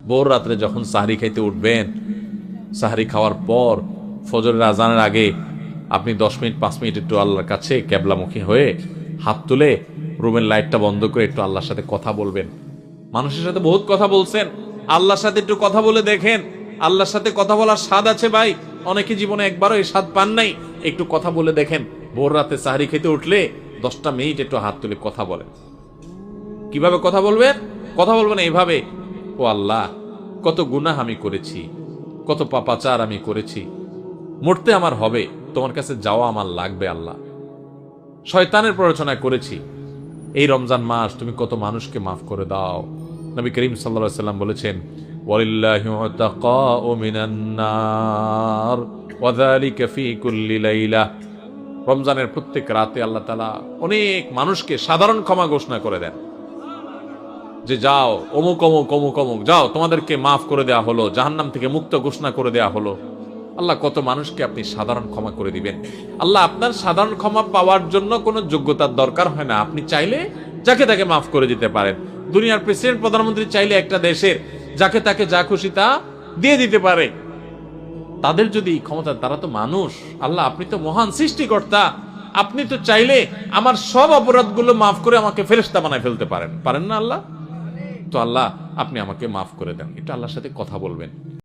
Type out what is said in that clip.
ভোর রাত্রে যখন সাহরি খাইতে উঠবেন, সাহরি খাওয়ার পর ফজরের আজানের আগে আপনি 10 মিনিট 5 মিনিট একটু আল্লাহর কাছে ক্যাবলামুখী হয়ে হাত তুলে রুমের লাইটটা বন্ধ করে একটু আল্লাহর সাথে কথা বলবেন। মানুষের সাথে বহুত কথা বলছেন, আল্লাহর সাথে একটু কথা বলে দেখেন। আল্লাহর সাথে কথা বলার স্বাদ আছে ভাই, অনেকে জীবনে একবারও এই স্বাদ পান নাই। একটু কথা বলে দেখেন। ভোর রাতে সাহরি খেতে উঠলে 10টা মিনিট একটু হাত তুলে কথা বলেন। কিভাবে কথা বলবেন? কথা বলবেন এইভাবে, ও আল্লাহ, কত গুনাহ আমি করেছি, কত পাপাচার আমি করেছি, মরতে আমার হবে, তোমার কাছে যাওয়া আমার লাগবে আল্লাহ। শয়তানের প্ররোচনা করেছি, এই রমজান মাস তুমি কত মানুষকে মাফ করে দাও। নবী করিম সাল্লাল্লাহু আলাইহি ওয়াসাল্লাম বলেছেন, ওয়ালিল্লাহি উতাকাউ মিনান নার ওয়া যালিকা ফি কুল্লি লাইলা। রমজানের প্রত্যেক রাতে আল্লাহ তাআলা অনেক মানুষকে সাধারণ ক্ষমা ঘোষণা করে দেন, যে যাও অমুক অমুক অমুক অমুক, যাও তোমাদেরকে মাফ করে দেয়া হলো, জাহান্নাম থেকে মুক্ত ঘোষণা করে দেয়া হলো। আল্লাহ কত মানুষকে আপনি সাধারণ ক্ষমা করে দিবেন। আল্লাহ আপনার সাধারণ ক্ষমা পাওয়ার জন্য কোনো যোগ্যতার দরকার হয় না, আপনি চাইলে যাকে তাকে মাফ করে দিতে পারেন। দুনিয়ার প্রেসিডেন্ট প্রধানমন্ত্রী চাইলে একটা দেশের যাকে তাকে যা খুশি তা দিয়ে দিতে পারে। তাদের যদি ক্ষমতা, তারা তো মানুষ। আল্লাহ আপনি তো মহান সৃষ্টিকর্তা, আপনি তো চাইলে আমার সব অপরাধগুলো মাফ করে আমাকে ফেরেশতা বানায় ফেলতে পারেন, পারেন না আল্লাহ? তো আল্লাহ আপনি আমাকে মাফ করে দেন। এটা আল্লাহর সাথে কথা বলবেন।